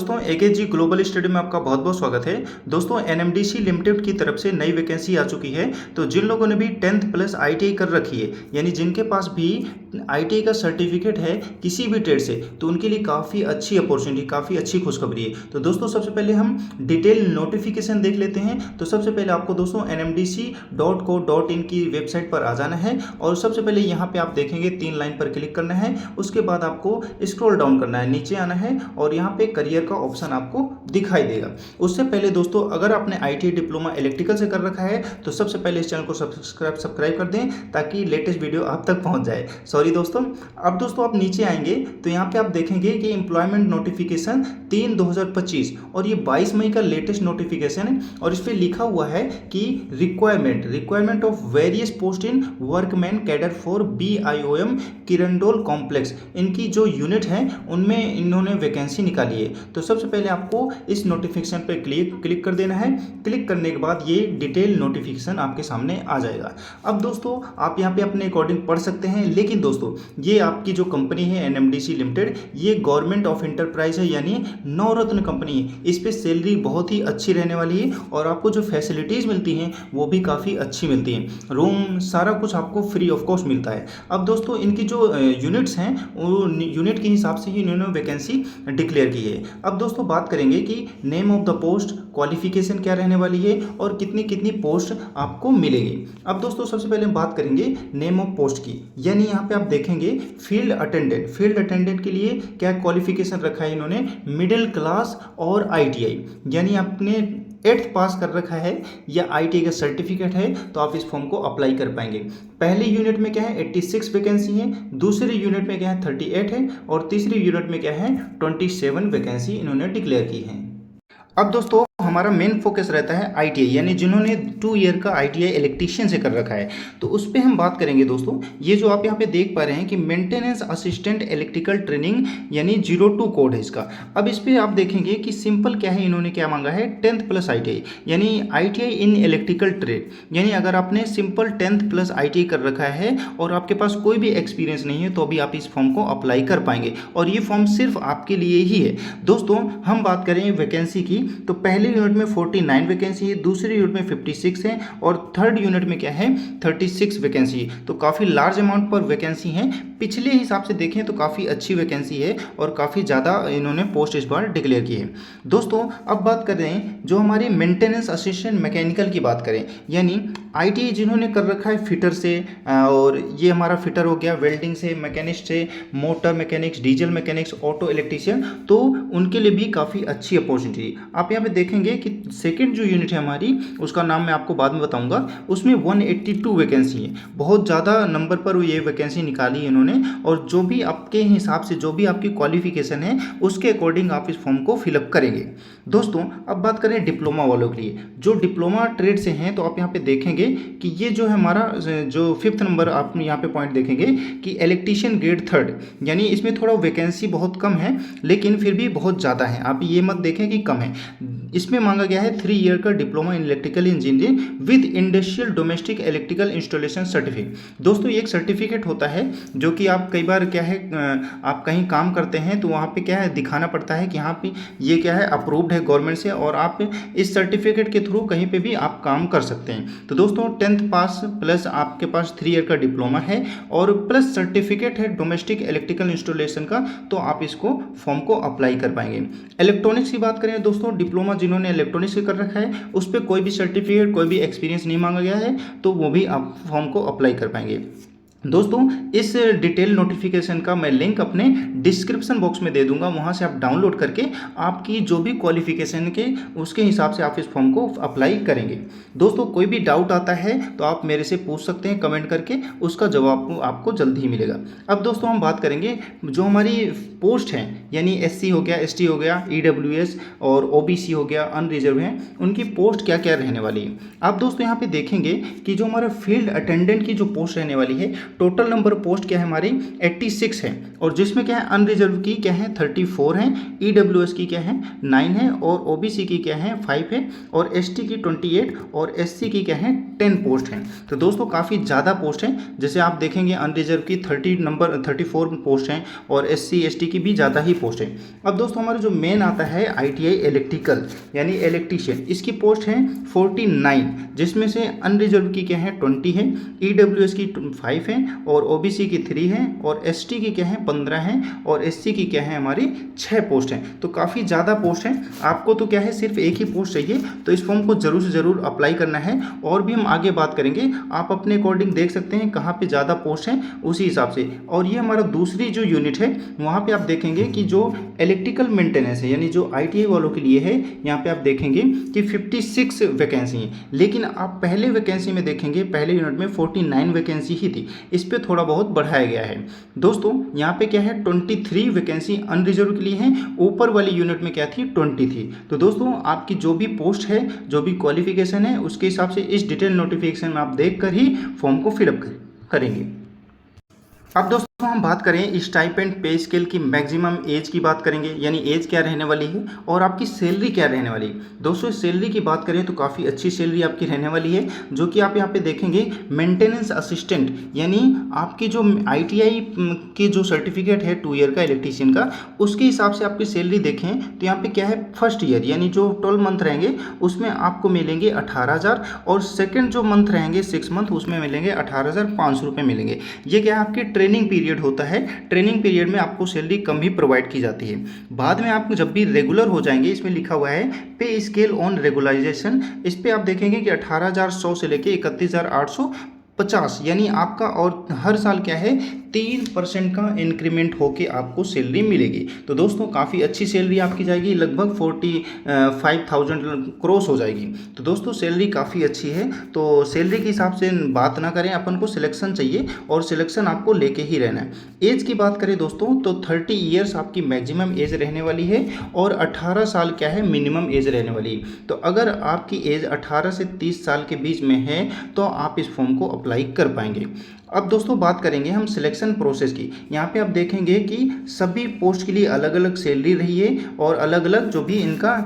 दोस्तों AKG global study में आपका बहुत बहुत स्वागत है। दोस्तों एनएमडीसी लिमिटेड की तरफ से नई वैकेंसी आ चुकी है। तो जिन लोगों ने भी 10th प्लस आईटीआई कर रखी है, यानी जिनके पास भी आईटीआई का सर्टिफिकेट है किसी भी ट्रेड से, तो उनके लिए काफ़ी अच्छी अपॉर्चुनिटी, काफ़ी अच्छी खुशखबरी है। तो दोस्तों सबसे पहले हम डिटेल नोटिफिकेशन देख लेते हैं। तो सबसे पहले आपको दोस्तों nmdc.co.in की वेबसाइट पर आ जाना है और सबसे पहले यहाँ पे आप देखेंगे 3 लाइन पर क्लिक करना है। उसके बाद आपको स्क्रॉल डाउन करना है, नीचे आना है और यहाँ पे करियर का ऑप्शन आपको दिखाई देगा। उससे पहले दोस्तों अगर आपने आईटीआई डिप्लोमा इलेक्ट्रिकल से कर रखा है तो सबसे पहले इस चैनल को सब्सक्राइब कर दें ताकि लेटेस्ट वीडियो आप तक पहुंच जाए। सॉरी दोस्तों। अब दोस्तों आप नीचे आएंगे तो यहाँ पे आप देखेंगे कि एम्प्लॉयमेंट नोटिफिकेशन 3/2025 और ये 22 मई का लेटेस्ट नोटिफिकेशन है और इस पर लिखा हुआ है कि requirement of various post in workman cadre for BIOM Kirandul complex. इनकी जो यूनिट है उनमें इन्होंने वैकेंसी निकाली है। तो सबसे पहले आपको इस नोटिफिकेशन पे क्लिक कर देना है। क्लिक करने के बाद ये डिटेल नोटिफिकेशन आपके सामने आ जाएगा। अब दोस्तों आप यहाँ पे अपने अकॉर्डिंग पढ़ सकते हैं, लेकिन दोस्तों ये आपकी जो कंपनी है एनएमडीसी लिमिटेड, ये गवर्नमेंट ऑफ इंटरप्राइज है, यानी नवरत्न कंपनी है। इस पे सैलरी बहुत ही अच्छी रहने वाली है और आपको जो फैसिलिटीज़ मिलती हैं वो भी काफ़ी अच्छी मिलती हैं। रूम सारा कुछ आपको फ्री ऑफ कॉस्ट मिलता है। अब दोस्तों इनकी जो यूनिट्स हैं वो यूनिट के हिसाब से ही इन्होंने वैकेंसी डिक्लेयर की है। अब दोस्तों बात करेंगे कि name of the post, qualification क्या रहने वाली है और कितनी कितनी पोस्ट आपको मिलेगी। अब दोस्तों सबसे पहले हम बात करेंगे नेम ऑफ पोस्ट की, यानी यहाँ पे आप देखेंगे फील्ड अटेंडेंट के लिए क्या क्वालिफिकेशन रखा है इन्होंने, मिडिल क्लास और आईटीआई, यानी आपने 8th पास कर रखा है या आईटीआई का सर्टिफिकेट है तो आप इस फॉर्म को अप्लाई कर पाएंगे। पहले यूनिट में क्या है 86 वैकेंसी है, दूसरे यूनिट में क्या है 38 है और तीसरी यूनिट में क्या है 27 वैकेंसी इन्होंने डिक्लेयर की है। अब दोस्तों हमारा मेन फोकस रहता है आईटीआई, यानी जिन्होंने 2 ईयर का आईटीआई इलेक्ट्रीशियन से कर रखा है, तो उस पर हम बात करेंगे। दोस्तों ये जो आप यहाँ पे देख पा रहे हैं कि मेंटेनेंस असिस्टेंट इलेक्ट्रिकल ट्रेनिंग यानी 02 कोड है इसका। अब इस पर आप देखेंगे कि सिंपल क्या है, इन्होंने क्या मांगा है 10th प्लस आईटीआई, यानी आईटीआई इन इलेक्ट्रिकल ट्रेड, यानी अगर आपने सिंपल 10th प्लस आईटीआई कर रखा है और आपके पास कोई भी एक्सपीरियंस नहीं है तो अभी आप इस फॉर्म को अप्लाई कर पाएंगे और ये फॉर्म सिर्फ आपके लिए ही है। दोस्तों हम बात करें वैकेंसी की तो पहले यूनिट में 49 वैकेंसी है, दूसरी यूनिट में 56 है और थर्ड यूनिट में क्या है 36 वैकेंसी है। तो काफ़ी लार्ज अमाउंट पर वैकेंसी है। पिछले हिसाब से देखें तो काफ़ी अच्छी वैकेंसी है और काफ़ी ज़्यादा इन्होंने पोस्ट इस बार डिक्लेयर की है। दोस्तों अब बात कर रहे हैं जो हमारी मेंटेनेंस असिस्टेंट मैकेनिकल की बात करें, यानी आईटीआई जिन्होंने कर रखा है फिटर से, और ये हमारा फिटर हो गया, वेल्डिंग से, मैकेनिस्ट से, motor mechanics, diesel mechanics, auto electrician, तो उनके लिए भी काफ़ी अच्छी अपॉर्चुनिटी। आप यहाँ पे देखेंगे कि सेकंड जो यूनिट है हमारी, उसका नाम मैं आपको बाद में बताऊंगा, उसमें 182 वैकेंसी है। बहुत ज़्यादा नंबर पर ये वैकेंसी निकाली है इन्होंने और जो भी आपके हिसाब से जो भी आपकी क्वालिफिकेशन है उसके अकॉर्डिंग आप इस फॉर्म को फिलअप करेंगे। दोस्तों अब बात करें डिप्लोमा वालों के लिए, जो डिप्लोमा ट्रेड से हैं, तो आप यहाँ पे देखेंगे कि ये जो है हमारा जो 5th नंबर आप यहाँ पे पॉइंट देखेंगे कि इलेक्ट्रीशियन ग्रेड 3rd, यानी इसमें थोड़ा वैकेंसी बहुत कम है लेकिन फिर भी बहुत ज़्यादा है। आप ये मत देखें कि कम है। इसमें मांगा गया है 3 ईयर का diploma in electrical engineering with industrial domestic electrical installation certificate. दोस्तों ये एक सर्टिफिकेट होता है जो कि आप कई बार क्या है आप कहीं काम करते हैं तो वहाँ पे क्या है दिखाना पड़ता है कि यहाँ पे ये क्या है अप्रूव्ड है गवर्नमेंट से और आप इस सर्टिफिकेट के थ्रू कहीं पे भी आप काम कर सकते हैं। तो दोस्तों 10th पास प्लस आपके पास 3 ईयर का डिप्लोमा है और प्लस सर्टिफिकेट है डोमेस्टिक इलेक्ट्रिकल इंस्टॉलेशन का, तो आप इसको फॉर्म को अप्लाई कर पाएंगे। इलेक्ट्रॉनिक्स की बात करें दोस्तों, डिप्लोमा जिन्होंने इलेक्ट्रॉनिक्स से कर रखा है उस पर कोई भी सर्टिफिकेट, कोई भी एक्सपीरियंस नहीं मांगा गया है, तो वो भी आप फॉर्म को अप्लाई कर पाएंगे। दोस्तों इस डिटेल नोटिफिकेशन का मैं लिंक अपने डिस्क्रिप्शन बॉक्स में दे दूंगा, वहां से आप डाउनलोड करके आपकी जो भी क्वालिफिकेशन के उसके हिसाब से आप इस फॉर्म को अप्लाई करेंगे। दोस्तों कोई भी डाउट आता है तो आप मेरे से पूछ सकते हैं कमेंट करके, उसका जवाब आपको जल्द ही मिलेगा। अब दोस्तों हम बात करेंगे जो हमारी पोस्ट हैं, यानी SC हो गया, ST हो गया, EWS और OBC हो गया, अनरिजर्व हैं, उनकी पोस्ट क्या क्या रहने वाली है। आप दोस्तों यहाँ पे देखेंगे कि जो हमारा फील्ड अटेंडेंट की जो पोस्ट रहने वाली है टोटल नंबर पोस्ट क्या है हमारी 86 है, और जिसमें क्या है अनरिजर्व की क्या है 34 है, ईडब्ल्यूएस की क्या है 9 है, और ओबीसी की क्या है 5 है, और एसटी की 28 और एससी की क्या है 10 पोस्ट हैं। तो दोस्तों काफ़ी ज़्यादा पोस्ट हैं, जैसे आप देखेंगे अनरिजर्व की 34 पोस्ट हैं और एससी एसटी की भी ज़्यादा ही पोस्ट है। अब दोस्तों हमारा जो मेन आता है आईटीआई इलेक्ट्रिकल यानी इलेक्ट्रीशियन, इसकी पोस्ट है 49, जिसमें से अनरिजर्व की क्या है 20 है, ईडब्ल्यूएस की 5 है, और ओबीसी की 3 है, और एसटी की क्या है 15 है, और एससी की क्या है हमारी 6 पोस्ट हैं। तो काफ़ी ज़्यादा पोस्ट हैं। आपको तो क्या है सिर्फ एक ही पोस्ट चाहिए, तो इस फॉर्म को ज़रूर से ज़रूर अप्लाई करना है, और भी हम आगे बात करेंगे। आप अपने अकॉर्डिंग देख सकते हैं कहाँ पे ज़्यादा पोस्ट हैं उसी हिसाब से। और ये हमारा दूसरी जो यूनिट है वहाँ पे आप देखेंगे कि जो इलेक्ट्रिकल मेंटेनेंस है यानी जो आईटीआई वालों के लिए है, यहाँ पे आप देखेंगे कि 56 वैकेंसी हैं, लेकिन आप पहले वैकेंसी में देखेंगे पहले यूनिट में 49 वैकेंसी ही थी, इस पर थोड़ा बहुत बढ़ाया गया है। दोस्तों यहाँ पे क्या है 23 वैकेंसी अनरिजर्व के लिए हैं, ऊपर वाली यूनिट में क्या थी 20 थी। तो दोस्तों आपकी जो भी पोस्ट है जो भी क्वालिफिकेशन है उसके हिसाब से इस डिटेल नोटिफिकेशन में आप देखकर ही फॉर्म को फिलअप करेंगे। अब दोस्तों हम बात करें स्टाइपेंड पे स्केल की मैक्सिमम एज की बात करेंगे, यानी एज क्या रहने वाली है और आपकी सैलरी क्या रहने वाली है। दोस्तों सैलरी की बात करें तो काफ़ी अच्छी सैलरी आपकी रहने वाली है, जो कि आप यहाँ पे देखेंगे मेंटेनेंस असिस्टेंट, यानी आपकी जो आईटीआई की जो सर्टिफिकेट है 2 ईयर का इलेक्ट्रीशियन का, उसके हिसाब से आपकी सैलरी देखें तो यहाँ पे क्या है फर्स्ट ईयर यानी जो 12 मंथ रहेंगे उसमें आपको मिलेंगे 18,000, और सेकेंड जो मंथ रहेंगे 6 मंथ उसमें मिलेंगे 18,500 रुपये मिलेंगे। ये क्या है आपकी ट्रेनिंग पीरियड होता है, ट्रेनिंग पीरियड में आपको सैलरी कम ही प्रोवाइड की जाती है। बाद में आप जब भी रेगुलर हो जाएंगे, इसमें लिखा हुआ है पे स्केल ऑन रेगुलराइजेशन, इस पे आप देखेंगे कि 18,100 से लेके 31,850, यानी आपका और हर साल क्या है 3% का इंक्रीमेंट होके आपको सैलरी मिलेगी। तो दोस्तों काफ़ी अच्छी सैलरी आपकी जाएगी, लगभग 45,000 क्रॉस हो जाएगी। तो दोस्तों सैलरी काफ़ी अच्छी है। तो सैलरी के हिसाब से बात ना करें, अपन को सिलेक्शन चाहिए और सिलेक्शन आपको लेके ही रहना है। एज की बात करें दोस्तों तो 30 ईयर्स आपकी मैक्सिमम एज रहने वाली है, और 18 साल क्या है मिनिमम एज रहने वाली है। तो अगर आपकी एज 18 से 30 साल के बीच में है तो आप इस फॉर्म को अप्लाई कर पाएंगे। अब दोस्तों बात करेंगे हम सिलेक्शन प्रोसेस की। यहाँ पे आप देखेंगे कि सभी पोस्ट के लिए अलग अलग सैलरी रही है, और अलग अलग जो भी इनका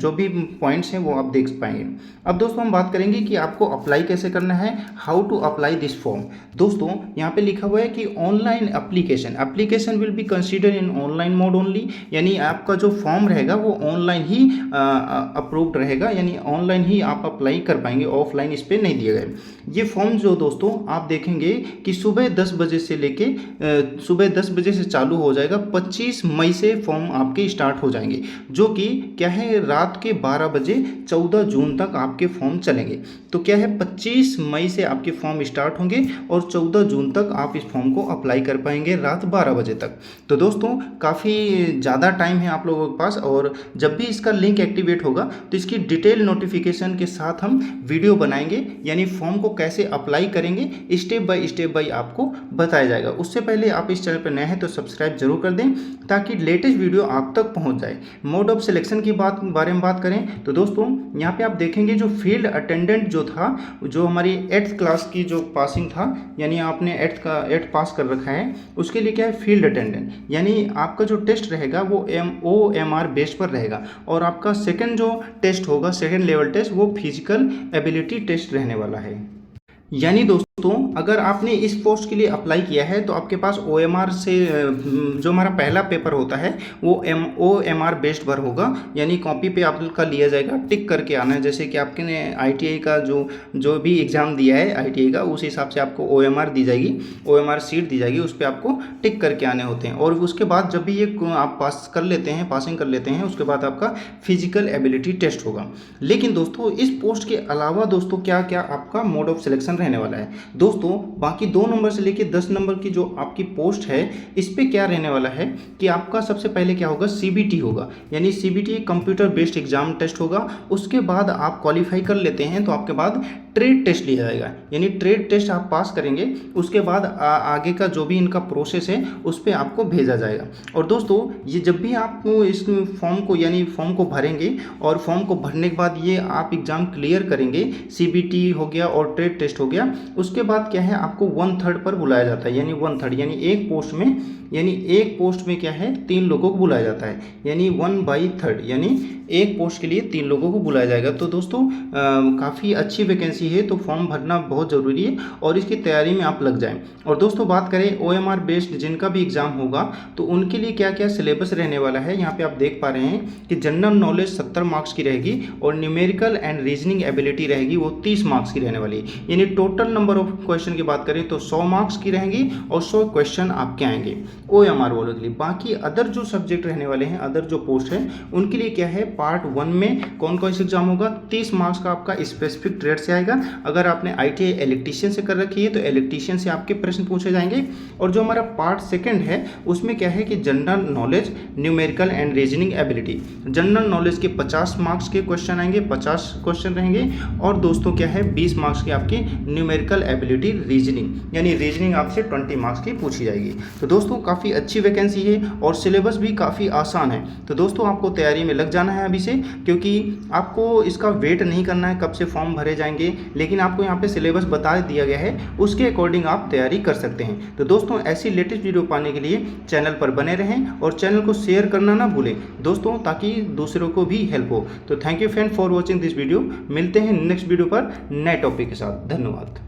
जो भी पॉइंट्स हैं वो आप देख पाएंगे। अब दोस्तों हम बात करेंगे कि आपको अप्लाई कैसे करना है, how to apply this form. दोस्तों यहाँ पे लिखा हुआ है कि online application will be consider in online mode only, यानी आपका जो फॉर्म रहेगा वो ऑनलाइन ही अप्रूव्ड रहेगा, यानी ऑनलाइन ही आप अप्लाई कर पाएंगे, ऑफलाइन इस पर नहीं दिया गया। ये फॉर्म जो दोस्तों आप देखेंगे कि सुबह 10 बजे से लेके सुबह 10 बजे से चालू हो जाएगा, 25 मई से फॉर्म आपके स्टार्ट हो जाएंगे, जो कि क्या है रात के 12 बजे 14 जून तक आपके फॉर्म चलेंगे। तो क्या है 25 मई से आपके फॉर्म स्टार्ट होंगे और 14 जून तक आप इस फॉर्म को अप्लाई कर पाएंगे रात 12 बजे तक। तो दोस्तों काफ़ी ज़्यादा टाइम है आप लोगों के पास, और जब भी इसका लिंक एक्टिवेट होगा तो इसकी डिटेल नोटिफिकेशन के साथ हम वीडियो बनाएंगे, यानी फॉर्म को कैसे अप्लाई करेंगे स्टेप बाय आपको बताया जाएगा। उससे पहले आप इस चैनल पर नए हैं तो सब्सक्राइब जरूर कर दें, ताकि लेटेस्ट वीडियो आप तक पहुंच जाए। मोड ऑफ सिलेक्शन की बारे में बात करें तो दोस्तों यहाँ पे आप देखेंगे जो फील्ड अटेंडेंट जो था, जो हमारी 8th क्लास की जो पासिंग था, यानी आपने 8th पास कर रखा है, उसके लिए क्या है फील्ड अटेंडेंट, यानी आपका जो टेस्ट रहेगा वो OMR बेस पर रहेगा, और आपका सेकेंड जो टेस्ट होगा सेकेंड लेवल टेस्ट वो फिजिकल एबिलिटी टेस्ट रहने वाला है। यानी दोस्तों अगर आपने इस पोस्ट के लिए अप्लाई किया है तो आपके पास OMR से जो हमारा पहला पेपर होता है वो OMR बेस्ड भर होगा, यानी कॉपी पे आपका लिया जाएगा, टिक करके आना है। जैसे कि आपके ने ITI का जो भी एग्ज़ाम दिया है ITI का, उस हिसाब से आपको OMR दी जाएगी, OMR सीट दी जाएगी, उस पर आपको टिक करके आने होते हैं। और उसके बाद जब भी ये आप पासिंग कर लेते हैं उसके बाद आपका फिजिकल एबिलिटी टेस्ट होगा। लेकिन दोस्तों इस पोस्ट के अलावा दोस्तों क्या क्या आपका मोड ऑफ सिलेक्शन रहने वाला है। दोस्तों बाकी 2 नंबर से लेके 10 नंबर की जो आपकी पोस्ट है इस पे क्या रहने वाला है कि आपका सबसे पहले क्या होगा CBT होगा, यानी CBT computer based exam test होगा। उसके बाद आप क्वालिफाई कर लेते हैं तो आपके बाद ट्रेड टेस्ट लिया जाएगा, यानी ट्रेड टेस्ट आप पास करेंगे, उसके बाद आगे का जो भी इनका प्रोसेस है उस पर आपको भेजा जाएगा। और दोस्तों ये जब भी आप इस फॉर्म को भरेंगे और फॉर्म को भरने के बाद ये आप एग्ज़ाम क्लियर करेंगे, CBT हो गया और ट्रेड टेस्ट हो गया, उसके उसके बाद क्या है, आपको 1/3 पर बुलाया जाता है, यानी 1/3 यानी एक पोस्ट में क्या है 3 लोगों को बुलाया जाता है, यानी 1/3 यानी एक पोस्ट के लिए 3 लोगों को बुलाया जाएगा। तो दोस्तों काफ़ी अच्छी वैकेंसी है, तो फॉर्म भरना बहुत ज़रूरी है और इसकी तैयारी में आप लग जाएं। और दोस्तों बात करें OMR बेस्ड जिनका भी एग्ज़ाम होगा तो उनके लिए क्या क्या सिलेबस रहने वाला है, यहाँ पे आप देख पा रहे हैं कि जनरल नॉलेज 70 मार्क्स की रहेगी और न्यूमेरिकल एंड रीजनिंग एबिलिटी रहेगी वो 30 मार्क्स की रहने वाली है। यानी टोटल नंबर ऑफ क्वेश्चन की बात करें तो 100 मार्क्स की रहेंगी और 100 क्वेश्चन आपके आएंगे OMR वालों के लिए। बाकी अदर जो सब्जेक्ट रहने वाले हैं, अदर जो पोस्ट है उनके लिए क्या है, पार्ट 1 में कौन कौन से एग्जाम होगा, 30 मार्क्स का आपका स्पेसिफिक ट्रेड से आएगा। अगर आपने ITI इलेक्ट्रीशियन से कर रखी है तो इलेक्ट्रीशियन से आपके प्रश्न पूछे जाएंगे। और जो हमारा पार्ट 2 है उसमें क्या है कि general knowledge, numerical and reasoning ability, general knowledge के 50 मार्क्स के क्वेश्चन आएंगे, 50 क्वेश्चन रहेंगे। और दोस्तों क्या है 20 मार्क्स की आपकी न्यूमेरिकल एबिलिटी रीजनिंग, यानी रीजनिंग आपसे 20 मार्क्स की पूछी जाएगी। तो दोस्तों काफ़ी अच्छी वैकेंसी है और सिलेबस भी काफ़ी आसान है। तो दोस्तों आपको तैयारी में लग जाना है अभी से, क्योंकि आपको इसका वेट नहीं करना है कब से फॉर्म भरे जाएंगे, लेकिन आपको यहाँ पे सिलेबस बता दिया गया है, उसके अकॉर्डिंग आप तैयारी कर सकते हैं। तो दोस्तों ऐसी लेटेस्ट वीडियो पाने के लिए चैनल पर बने रहें और चैनल को शेयर करना ना भूलें दोस्तों, ताकि दूसरों को भी हेल्प हो। तो thank you friend for watching this video. मिलते हैं नेक्स्ट वीडियो पर नए टॉपिक के साथ। धन्यवाद।